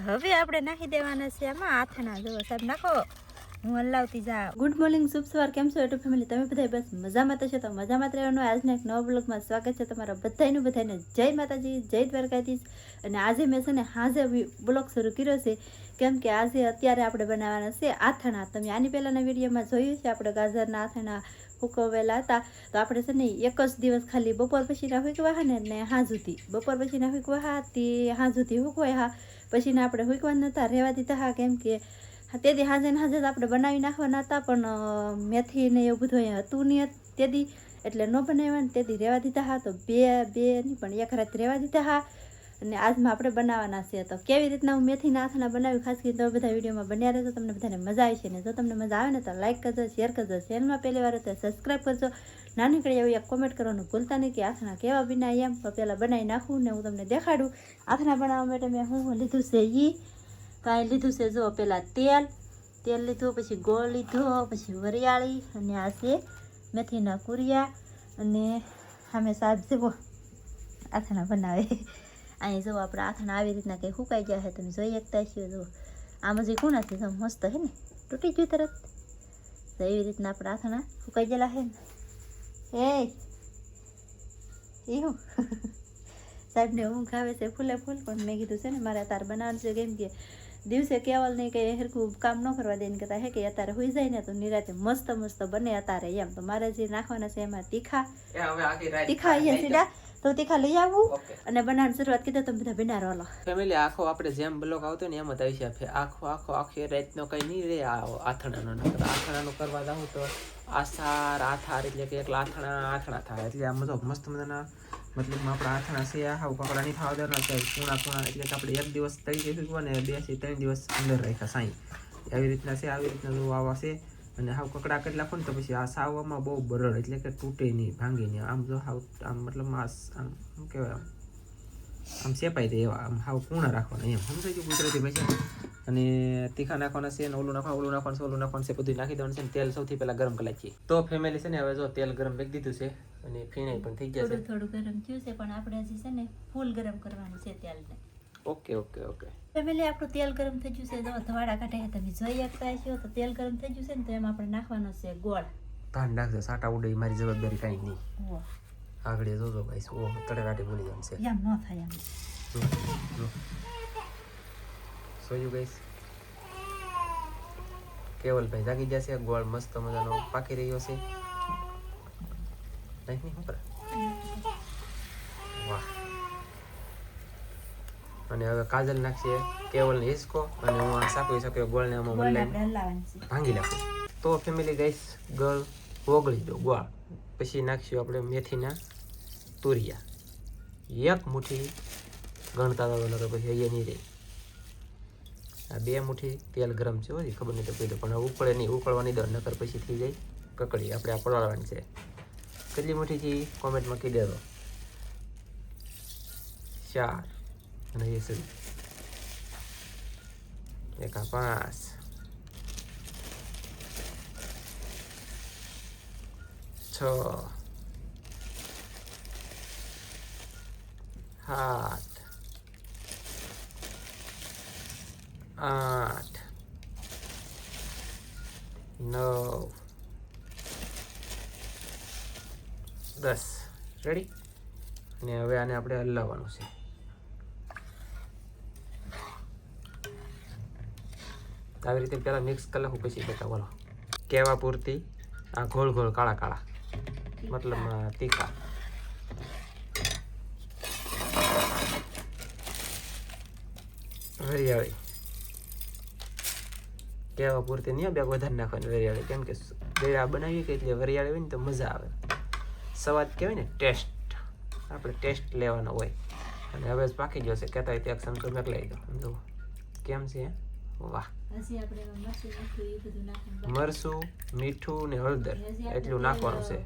હવે આપણે નાખી દેવાના છે આમાં આથણા. જો સાહેબ નાખો, હું હલાવતી જાઉં. ગુડ મોર્નિંગ, શુભ સવાર. કેમ છો યુટ્યુબ ફેમિલી? તમે બધા બસ મજામાં તો છો? તો મજામાં જ રહેવાનું. આજના એક નવા બ્લોગમાં સ્વાગત છે તમારા બધાને જય માતાજી, જય દ્વારકાધીશ. અને આજે મેં છે ને હાજે બ્લોગ શરૂ કર્યો છે કેમ કે આજે અત્યારે આપણે બનાવવાના છે આથણા. તમે આની પહેલાંના વિડીયોમાં જોયું છે આપણે ગાજરના આથણા ફૂકવેલા હતા. તો આપણે છે ને એક જ દિવસ ખાલી બપોર પછીના ફૂંકવા હા ને હાં સુધી બપોર પછીના ફૂંકવા હા તે હાં સુધી ફૂંકવાય હા, પછીને આપણે ફૂંકવા નહોતા રહેવા દીધા હા, કેમ કે તેથી હાજે ને હાજે આપણે બનાવી નાખવાના હતા, પણ મેથી ને એવું બધું અહીંયા હતું નહીં તેથી, એટલે ન બનાવ્યા ને તેથી રહેવા દીધા હા. તો બે નહીં પણ એક રાત રહેવા દીધા હા. અને આજમાં આપણે બનાવવાના છે. તો કેવી રીતના હું મેથીના આથણા બનાવી ખાસ કરીને તમે બધા વિડીયોમાં બન્યા રહેજો, તમને બધાને મજા આવે છે. ને જો તમને મજા આવે ને તો લાઈક કરજો, શેર કરજો, ચેનલમાં પહેલી વાર તો સબસ્ક્રાઈબ કરજો. નાની કરી એવી એક કોમેન્ટ કરવાનું ભૂલતા નહીં કે આથણા કેવા બનાવી એમ. તો પહેલાં બનાવી નાખું ને હું તમને દેખાડું. આથણા બનાવવા માટે મેં હું લીધું છે કાંઈ લીધું છે, જો પહેલાં તેલ લીધું, પછી ગોળ લીધો, પછી વરિયાળી, અને આ છે મેથીના કુરિયા, અને સામે સાહેબ જેવો આથણા બનાવે. અહીં જો આપણે આથણા આવી રીતના કંઈ સુકાઈ ગયા છે, તમે જોઈ શકતા છો. જો આમાં જે કોના છે મસ્ત છે ને, તૂટી ગયું તરત. તો એવી રીતના આપણે આથણા સુકાઈ ગયેલા છે ને. એવું સાહેબને ઊંઘ આવે છે ફૂલે ફૂલ, પણ મેં કીધું છે ને મારે અત્યારે બનાવવાનું છે, કેમ કે દિવસે કેવલ નહીં કંઈ હરખું કામ ન કરવા દે ને કહેતા હે કે અત્યારે હોઈ જાય ને તો નિરાતે મસ્ત મસ્ત બને અત્યારે એમ. તો મારે જે નાખવાના છે એમાં તીખા અહીંયા સીધા તો તીખા લઈ આવું અને બનાવવાની શરૂઆત કીધું. તમે બધા બનારો હાલો ફેમિલી. આખો આપણે જેમ બ્લોક આવતો ને એમ જ આવી છે. આખી રાતનો કંઈ નહીં રે આથણાનો. આથણાનો કરવા જાઉં તો આથાર એટલે કે એકલા આથણા થાય. એટલે આ મસ્ત મજાના મતલબ આપણા આથણા છે હાવ કપડા નહીં થવા દેવાના છે પૂણા એટલે કે આપણે એક દિવસ તળી શીખવા ને 2 થી 3 દિવસ અંદર રાખ્યા સાંઈ આવી રીતના છે. આવી રીતના જો આવા છે અને હાવ કકડા કેટલા પણ તો પછી આ સાવવામાં બહુ બરડ એટલે કે તૂટે નહીં, ભાંગે નહીં. આમ જો હાવ આમ મતલબ આમ શું કહેવાય આમ સેપાઈ દે એવા આમ હાવ પૂર્ણ રાખવાના એમ, સમજાય ગયું ગુજરાતી ભાષા. અને તીખા નાખવાના છે ને ઓલું નાખવાનું છે બધું નાખી દેવાનું છે. તેલ સૌથી પહેલાં ગરમ કરી નાખીએ. તો ફેમિલી છે ને હવે જો તેલ ગરમ કરી દીધું છે અને ફીણાઈ પણ થઈ ગયા છે. થોડું ગરમ થયું છે, પણ આપણે હજી છે ને ફૂલ ગરમ કરવાનું છે તેલને. ઓકે ફેમિલી આપણું તેલ ગરમ થઈ ગયું છે, જો ધવાડા કાઢે તમે જોઈ શકતા છો. તો તેલ ગરમ થઈ ગયું છે ને તો એમાં આપણે નાખવાનો છે ગોળ. ભાન નાખજો, સાટા ઉડે મારી જવાબદારી કાંઈ નહીં. આગળ જોજો ભાઈ, ઓ તળેરાટી બોલી જવાનું છે એમ ન થાય. એમ સોયું ગઈશ. કેવલભાઈ જાગી જશે. ગોળ મસ્ત મજાનો પાકી રહ્યો છે. નહીં વાહ. અને હવે કાજલ નાખશે કેવલને હિસકો, અને હું આ સાપી શક્યો ગોળને આમાં ભાંગી નાખું. તો ફેમિલી ગઈશ ગળ ઓગળી દો ગોળ. પછી નાખશું આપણે મેથીના તુરિયા. એક મુઠ્ઠી ગણતા તો પછી અહીંયા નહીં રહી. આ 2 મુઠ્ઠી તેલ ગરમ છે, હોય ખબર નહીં તો પીધું, પણ ઉકળે નહીં, ઉકળવાની દો નકર પછી થઈ જાય કકડી. આપણે આ પલાળવાની છે. કેટલી મુઠ્ઠી છે કોમેન્ટમાં કહી દેજો. 4 અને એ સડી 1 5 6 7 8 9 10 રેડી. અને હવે આને આપણે હલાવવાનું છે. આવી રીતે પહેલા મિક્સ કરી નાખું, પછી બેટા બોલો કેવા પૂરતી આ ગોળ કાળા મતલબ તીખા. વરિયાળી કેવા પૂરતી નહીં, બે વધારે નાખવાની વરિયાળી, કેમ કે ગળા બનાવીએ કે એટલે વરિયાળી હોય ને તો મજા આવે. સ્વાદ કહેવાય ને ટેસ્ટ, આપણે ટેસ્ટ લેવાનો હોય. અને હવે પાકી જશે કહેતા હોય તો 1 ચમચો મેકલાઈ દો. જો કેમ છે, વાહ. મરચું, મીઠું ને હળદર એટલું નાખવાનું છે.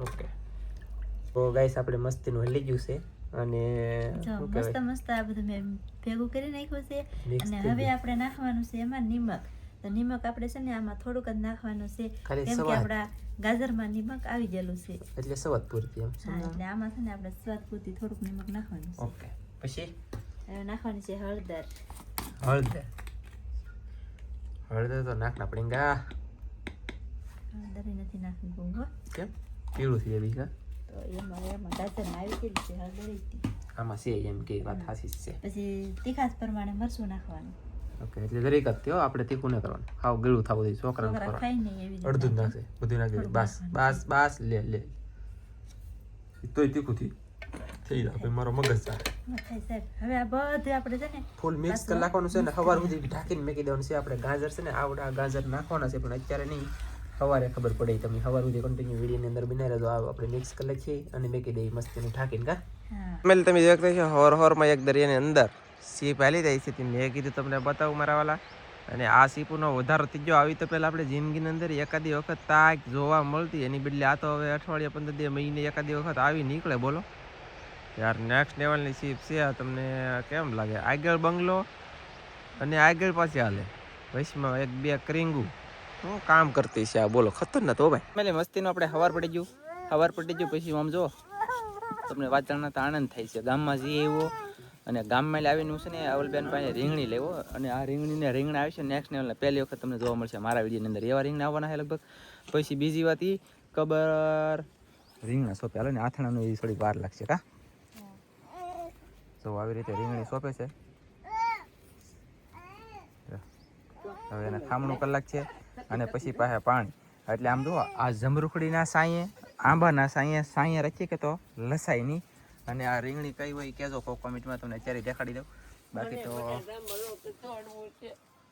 ઓકે. તો ગાઈસ આપણે મસ્તીનું હલી ગયું છે અને મસ્ત આ બધું મેં ભેગું કરી નાખ્યું છે. અને હવે આપણે નાખવાનું છે એમાં નિમક. તો નિમક આપણે છે ને આમાં થોડુંક જ નાખવાનું છે ખાલી કેમ કે સ્વાદ. આપણા ગાજરમાં નિમક આવી ગયેલું છે. એટલે સવાદ પૂરતી એમ હા, એટલે આમાં છે ને આપણે સ્વાદ પૂરતી થોડુંક નિમક નાખવાનું છે. ઓકે પછી હવે નાખવાની છે હળદર. હળદર તો નાખના પડેગા. હળદર નથી નાખવી બહુ હો. કેમ પીળું થઈ જાય કા તો એમાં ગાજરમાં આવી ગયેલી છે હળદર હતી. આમાં છે એમ કે વાત હાસી જ છે. પછી તીખાસ પ્રમાણે મરચું નાખવાનું. ઓકે એટલે દરેક જ થયો આપણે તીખું ન કરવાનું. હાવ ગળું થવું જોઈએ છોકરાને છોકરા ખવડાવવાનું. ખાય નહીં એવી રીતે અડધું જ નાખશે બધું નાખી દે. થોડું બસ નાખવાનું. બસ લે તોય તીખું થઈ જાય પછી મારો મગજ જાય. થાય સાહેબ. હવે આ બધું આપણે છે ને ફૂલ મિક્સ કરી નાખવાનું છે ને સવાર સુધી ઢાંકીને મેકી દેવાનું છે. આપણે ગાજર છે ને આવડા ગાજર નાખવાના છે પણ અત્યારે નહીં, સવારે ખબર પડે. તમે સવાર સુધી કન્ટિન્યુ વિડીયોની અંદર બનાવી રહેજો. આપણે મિક્સ કરી લખીએ અને મેકી દઈએ મસ્તીનું ઢાંકીને કા. હા મેં તમે દેખતા છો હોરમાં એક દરિયાની અંદર સીપ હાલી જાય છે. મેં કીધું તમને બતાવું મારા વાલા. અને આ સીપનો વધારો થઈ ગયો. આવી તો પહેલાં આપણે જિંદગીની અંદર એકાદી વખત તાક જોવા મળતી, એની બદલે આ તો હવે અઠવાડિયા 15 દિવસ મહિને એકાદી વખત આવી નીકળે. બોલો યાર, નેક્સ્ટ લેવલની સીપ છે આ. તમને કેમ લાગે? આગળ બંગલો અને આગળ પાછી હાલે વૈશમાં એક બે ક્રિંગુ શું કામ કરતી છે આ, બોલો ખતરનાક તો ભાઈ. એટલે મસ્તીનો આપણે સવાર પડી ગયું પછી આમ જો તમને વાત જાણતા તો આનંદ થાય છે. ગામમાં જઈએ એવો અને ગામમાં આવીને છે ને અવલબેન પાસે રીંગણી લેવો અને આ રીંગણા આવી છે નેક્સ્ટ લેવલ પહેલી વખત તમને જોવા મળશે મારા વિડીયોની અંદર. એવા રીંગણા આવવાના છે લગભગ. પછી બીજી વાત એ ખબર રીંગણા સોંપે હાલો ને આથણાનું એ થોડીક વાર લાગશે કા. તો આવી રીતે રીંગણી સોંપે છે. હવે એને ખામણું કલાક છે અને પછી પાસે પાણી. એટલે આમ જુઓ આ જમરૂખડીના સાંયે આંબાના સાંયે રાખીએ કે તો લસાય નહીં. અને આ રીંગણી કઈ હોય કહેજો કોક કોમેન્ટમાં, તમને અત્યારે દેખાડી દઉં. બાકી તો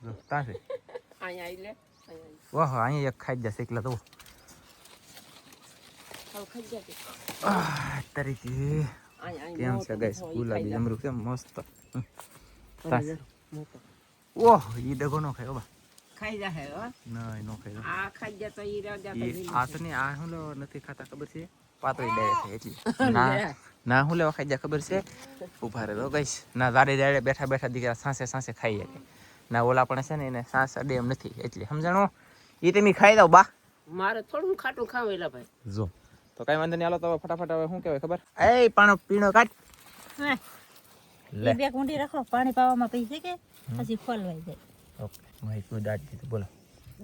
જો ત્યાં છે ઓહો અહીંયા એક ખાઈ જશે એકલા તો તરીકે કેમ છે ગાઈસ. ગુલાબી જમરૂખ કેમ મસ્ત. ઓહ ઈ ડગો નો ખાય બા. ખાઈ જાહે હો. નહીં નો ખાય. આ ખાઈ જા તો ઈ રાજા તો આ તો નહીં, આ હું નથી ખાતા ખબર છે. પાતળી ડાય છે એટલી. ના હું લેવા ખાઈ જાય ખબર છે. ઉભા રહે તો ગઈશ ના દાડે દાડે બેઠા બેઠા દીકરા સાંસે ખાઈ જાય. ના ઓલા પણ છે ને એને સાંસ અડે એમ નથી એટલે સમજાણો. એ તમે ખાઈ દો બા. મારે થોડું ખાટું ખાવેલા ભાઈ. જો તો કઈ વાંધો નહીં. હાલો તો ફટાફટ હવે શું કહેવાય ખબર. એ પાણો પીણો કાઢ લે. બે કુંડી રાખો પાણી પાવામાં પૈસે કે પછી ખોલવાઈ જાય. ઓકે ભાઈ તું દાટ દીધું બોલો.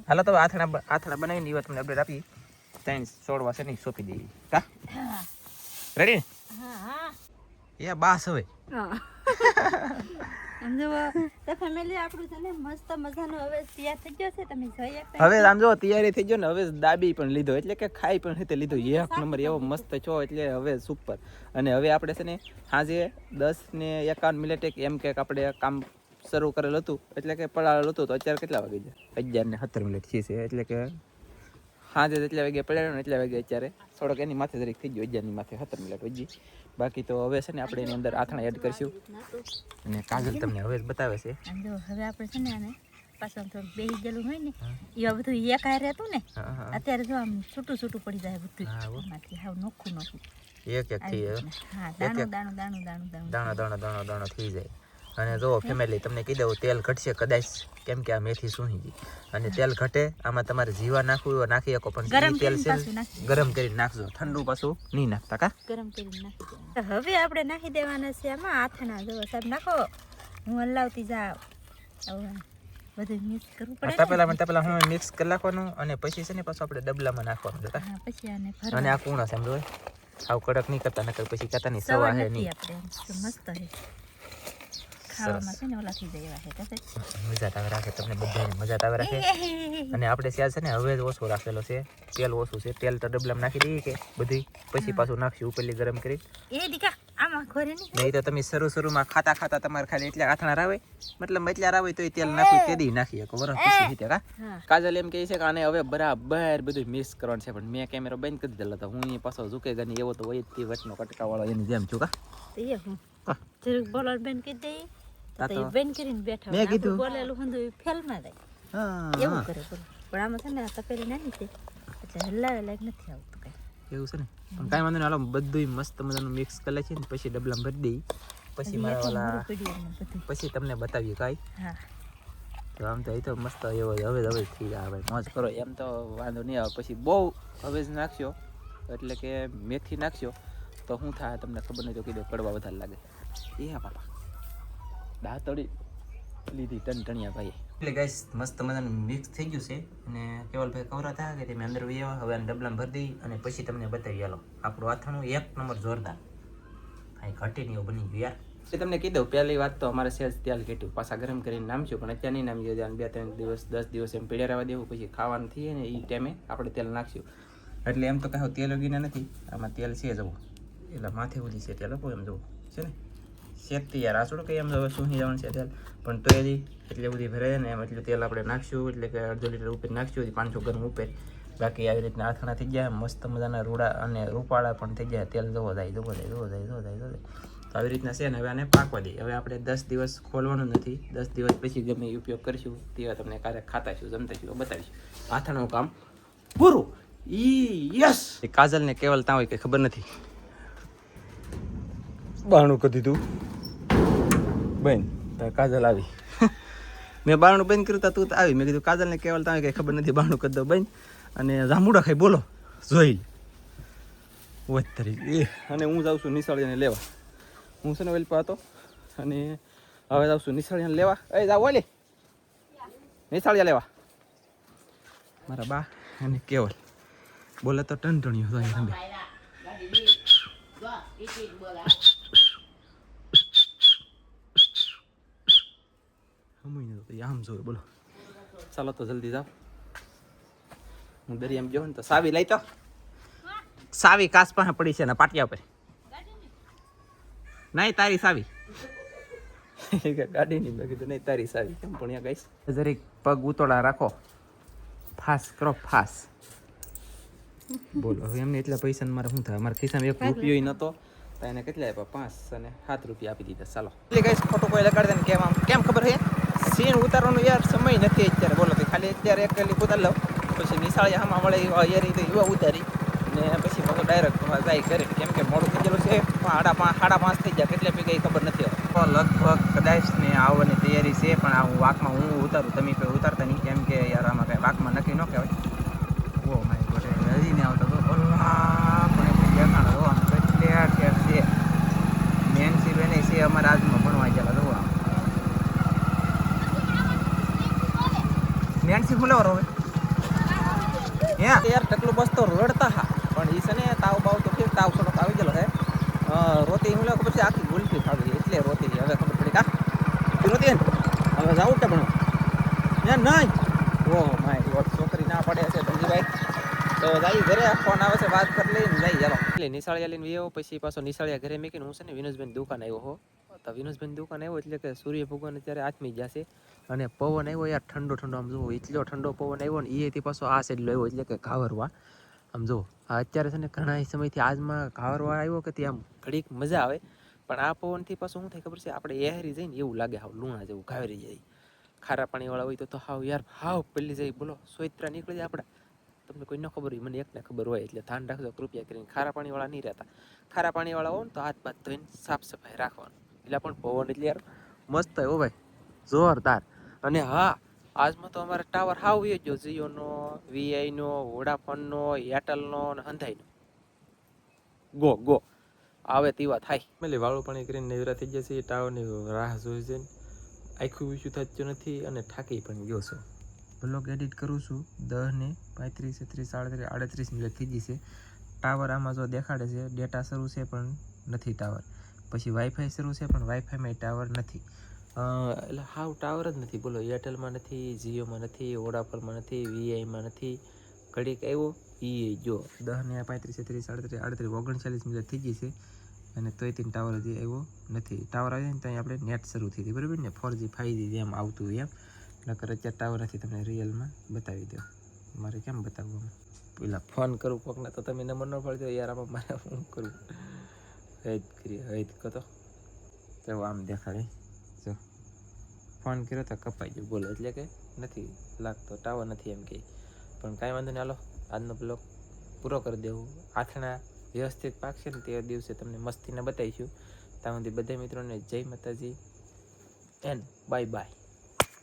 હાલો તો આથણા બનાવીને એ તમને અપડેટ આપી. ત્રણ છોડવા છે નહીં સોંપી દઈએ કા. હા રેડી હા એ બાસ હવે. સમજો તો ફેમિલી આપણું છે ને મસ્ત મજાનો હવે તૈયાર થઈ ગયો છે. તમે જોઈ શકતા હવે આમ જો તૈયારી થઈ ગયો ને. હવે દાબી પણ લીધો એટલે કે ખાઈ પણ રીતે લીધો. એક નંબર એવો મસ્ત છો એટલે હવે સુપર. અને હવે આપણે છે ને સાંજે 10:51 એમ કે આપણે કામ શરૂ કરેલું હતું એટલે કે પડાવેલું હતું. તો અત્યારે કેટલા વાગે છે? 11:17 છે. એટલે કે સાંજે જેટલા વાગે પડ્યા ને એટલા વાગે અત્યારે થોડોક એની માથે જરીક થઈ ગયો. 11ની માથે 17 વજી. બાકી તો હવે છે ને આપણે એની અંદર આથણા એડ કરીશું. અને કાજલ તમને હવે જ બતાવે છે. જો હવે આપણે છે ને આને પાછળ થોડું બેસી ગયેલું હોય ને એવા બધું એક હારે હતું ને અત્યારે જો આમ છૂટું પડી જાય બધું. આમાંથી હાવ નોખું એક થઈ જાય. હા દાણો થઈ જાય. અને જો ફેમિલી તમને કહી દઉં તેલ ઘટશે કદાચ કેમ કે આ મેથી સૂંઘી ગઈ. અને તેલ ઘટે આમાં તમારે જીવા નાખવું હોય નાખી શકો પણ તેલ છે ગરમ કરીને નાખજો. ઠંડુ પાછું નહીં નાખતા કા. ગરમ કરીને નાખી તો હવે આપણે નાખી દેવાના છે આમાં આથણા. જો સાહેબ નાખો, હું હલાવતી જાઉં. બધું મિક્સ કરવું પડે. તપેલા હું મિક્સ કરી નાખવાનું અને પછી છે ને પાછું આપણે ડબલામાં નાખવાનું જોતા. હા પછી આને અને આ કુણા છે એમ જો આવ કડક નહીં કરતા નકર પછી કહેતા નહીં સવા હે નહીં. આપણે મસ્ત છે ખાવામાં છે ને ઓલા થઈ જાય એવા છે. મજા આવે રાખે તમને બધાને મજા આવે રાખે. અને આપણે સ્યાજ છે ને હવે જ ઓછો રાખેલો છે. તેલ ઓછું છે. તેલ તો ડબલામાં નાખી દઈએ કે બધી પછી પાછું નાખશું ઉપરલી ગરમ કરી. એ દીકા આમાં ખોરે નહીં તો તમે શરૂમાં ખાતા તમારે ખાલી એટલે આથણા રાવે મતલબ એટલા રાવે તો તેલ નાખવું તે દી નાખીએ વરસ પછી રીતે કા. કાજલ એમ કહે છે કે આને હવે બરાબર બધું મિક્સ કરવાનું છે પણ મેં કેમેરો બંધ કરી દીધેલો હતો. હું અહીં પાછો ઝૂકેગા નહીં એવો તો હોય જ વટનો કટકાવાળો એની જેમ છું કા. તો એ હું જરૂર બોલર બેન કરી દઈ તો બેન કરીને બેઠા મેં કીધું બોલેલું હું ફેલમાં જાય એવું કરે બોલો. પણ આમાં છે ને તપેલી નાની છે એટલે હલાવે લાયક નથી આવતું કઈ એવું છે ને. પણ કાંઈ વાંધો નહીં. હાલો બધું મસ્ત મજાનું મિક્સ કરી છે ને પછી ડબલામાં ભરી દઈ. પછી મારા વાલા પછી તમને બતાવીએ કાંઈ. હા તો આમ તો એ તો મસ્ત એવો હવે થઈ જાય ભાઈ, મોજ કરો એમ તો વાંધો નહીં આવે. પછી બહુ હવે જ નાખશો એટલે કે મેથી નાખશો તો શું થાય તમને ખબર નહીં, તો કીધું કડવા વધારે લાગે. એ હા બાપા દાંતડી લીધી ટણટણિયા ભાઈ. એટલે ગાઈસ મસ્ત મજાનું મિક્સ થઈ ગયું છે અને કેવલભાઈ કવરા થયા કે તમે અંદર વી આવ્યા. હવે આને ડબલામાં ભરી દઈ અને પછી તમને બતાવી. હાલો આપણું આથાણું એક નંબર જોરદાર કાંઈ ઘટી નહીં એવું બની ગયું યાર. એ તમને કીધું પહેલી વાત તો અમારે સેજ તેલ કેટલું પાછા ગરમ કરીને નામશું, પણ અત્યારે નહીં નામી જાય. 2-3 દિવસ 10 દિવસ એમ પીડ્યા રહેવા દેવું, પછી ખાવાનું થઈએ ને એ ટાઈમે આપણે તેલ નાખશું. એટલે એમ તો કહો તેલ ઉગીના નથી, આમાં તેલ છે જવું એટલે માથે ઉધી છે તેલ એમ જવું છે ને શેકતી યાર. આ થોડું કંઈ એમ હવે શું જવાનું છે તેલ, પણ તો એથી એટલે બધી ભરાય ને એમ એટલું તેલ આપણે નાખશું. એટલે કે 1/2 લીટર ઉપર નાખશું 500 ગ્રામ ઉપર. બાકી આવી રીતના આથણા થઈ જાય મસ્ત મજાના રૂડા અને રૂપાળા પણ થઈ જાય. તેલ જોવો જાય તો આવી રીતના છે ને. હવે આને પાકવા દઈએ. હવે આપણે 10 દિવસ ખોલવાનું નથી, 10 દિવસ પછી ગમે એ ઉપયોગ કરીશું તેવા તમને ક્યારેક ખાતાશું જમતાશું બતાવીશું. આથાણું કામ પૂરું. યસ કાજલ ને કેવલ ત્યાં હોય કે ખબર નથી, બારણું કરી દીધું બેન. કાજલ આવી મેં બારણું બંધ કર્યું તું તો આવી. મેં કીધું કાજલ ને કેવલ ત્યાં કઈ ખબર નથી, બારણું કરી દો બેન. અને જાંબુડા ખાઈ બોલો જોઈ તરી. અને હું જાઉં છું નિશાળીને લેવા. હું છે ને વેલ હતો અને હવે જાઉં છું નિશાળીને લેવા. એ જાવ ઓલી નિશાળિયા લેવા મારા બા અને કેવલ. બોલે તો ટણટણ્યું તમે આમ જોયું. બોલો ચાલો તો જલ્દી જાઓ. હું દરિયામાં ગયો ને તો સાવી લઈ તો સાવી કાસ પાસે પડી છે ને પાટિયા પર. નહીં તારી સાવી ગાડીની મેં કીધું નહીં તારી સાવી. કેમ પણ અહીંયા ગઈશ જરીક પગ ઉતોડા રાખો, ફાસ કરો ફાસ. બોલો હવે એમને એટલા પૈસા મારે શું થાય? મારા ખિસ્સામાં 1 રૂપિયો નહોતો તો એને કેટલા આપ્યા? 5 અને 7 રૂપિયા આપી દીધા. ચાલો એટલે ગઈશ ખોટું કોઈ લગાડી દે ને કેમ ખબર છે સીન ઉતારવાનો યાર સમય નથી અત્યારે. બોલો તો ખાલી અત્યારે એક ગલી ઉતાર લઉં પછી નિશાળી આમાં વળે યારી તો એવા ઉતારી ને પછી પાછું ડાયરેક્ટ જાય કરે. કેમ કે મોડું થઈ ગયેલું છે, 5:30 થઈ જાય કેટલે પી ગઈ ખબર નથી. લગભગ કદાચ ને આવવાની તૈયારી છે, પણ આ વાકમાં હું ઉતારું, તમે કોઈ ઉતારતા નહીં. કેમ કે યાર આમાં કાંઈ વાકમાં નક્કી ન કહેવાય. ઓ માય ગોડ હજી ને આવતો તો પણ દેખાડો જો આમ કેટલે ઠેર છે. નેન્સી બેન છે અમારા આજમાં ભણવા ગયેલા જો આમ નેન્સી ફુલાવર હવે યાર ટકલું બસ તો રડતા હા. પણ એ છે ને તાવ બાવ તો ફેર તાવ થોડોક આવી ગયેલો છે. રોતી હું ખબર છે આખી ગુલફી ખાવી એટલે રોતી. હવે ખબર પડી કા રોતી હવે જાવું કે ભણવા યાર નહીં. ઓહ માય ગોડ છોકરી ના પડે છે ધનજીભાઈ. તો જાય ઘરે ફોન આવે છે વાત કરી લઈને જઈ ચાલો. એટલે નિશાળિયા લઈને આવ્યો પછી પાછો નિશાળિયા ઘરે મેકીને હું છે ને વિનોદભાઈ દુકાન આવ્યો હો. તો વિનોદભાઈ દુકાન આવ્યો એટલે કે સૂર્ય ભગવાન અત્યારે આથમી જશે અને પવન આવ્યો યાર ઠંડો આમ જુઓ એટલો ઠંડો પવન આવ્યો ને એથી પાછો આ સાઈડ આવ્યો એટલે કે ઘાવરવા આમ જુઓ. અત્યારે છે ને ઘણા સમયથી આજમાં ઘાવરવા આવ્યો કે ત્યાં આમ ઘડીક મજા આવે, પણ આ પવનથી પાછું શું થાય ખબર છે આપણે એહરી જઈને એવું લાગે હાવ લૂણા જેવું ઘાવરી જાય. ખારા પાણીવાળા હોય તો હાવ યાર હાવ પેલી જાય. બોલો સોયત્રા નીકળી જાય આપણા. તમને કોઈ ન ખબર હોય, મને એકને ખબર હોય એટલે ધ્યાન રાખજો કૃપયા કરીને. ખારા પાણીવાળા નહીં રહેતા. ખારા પાણીવાળા હોય ને તો હાથ બાથ ધોઈને સાફ સફાઈ રાખવાનું. એટલે પણ પવન એટલે યાર મસ્ત હોય ભાઈ જોરદાર. અને હા આજમાં તો અમારે ટાવર હાવ એ ગયો જીઓનો, વીઆઈનો, વોડાફોનનો, એરટેલનો અને હંધાઈનો. ગો આવે તેવા થાય. એટલે વાળું પાણી કરીને નેવરા થઈ જશે. ટાવરની રાહ જોઈ છે, આખું ઇસ્યુ થતું નથી અને થાકી પણ ગયો છું. બ્લોગ એડિટ કરું છું 10 ને 35 36 38 મિનિટ થઈ જશે. ટાવર આમાં જો દેખાડે છે ડેટા શરૂ છે પણ નથી ટાવર. પછી વાઈફાઈ શરૂ છે પણ વાઈફાઈમાં ટાવર નથી. એટલે હાવ ટાવર જ નથી. બોલો એરટેલમાં નથી, જીઓમાં નથી, વોડાફોનમાં નથી, વીઆઈમાં નથી. ઘડીક આવ્યો એ જો 10 ને 35 36 38 39 મિનિટ થઈ ગઈ છે અને તોય તેને ટાવર હજી આવ્યો નથી. ટાવર આવે ને ત્યાં આપણે નેટ શરૂ થઈ હતી બરાબર ને 4G 5G એમ આવતું હોય એમ. નકર અત્યારે ટાવર નથી. તમને રિયલમાં બતાવી દો. મારે કેમ બતાવવું? પેલા ફોન કરું કોકને તો તમે નંબર ન પડજો યાર. આમાં મારે શું કરવું? હૈદ કહો તો આમ દેખાડે જો ફોન કર્યો તો કપાઈ ગયો. બોલો એટલે કે નથી લાગતો ટાવર નથી એમ કે. પણ કાંઈ વાંધો નહીં. હાલો આજનો બ્લોગ પૂરો કરી દેવું. આથણા વ્યવસ્થિત પાકશે ને તે દિવસે તમને મસ્તીને બતાવીશું. ત્યાં સુધી બધા મિત્રોને જય માતાજી એન્ડ બાય બાય.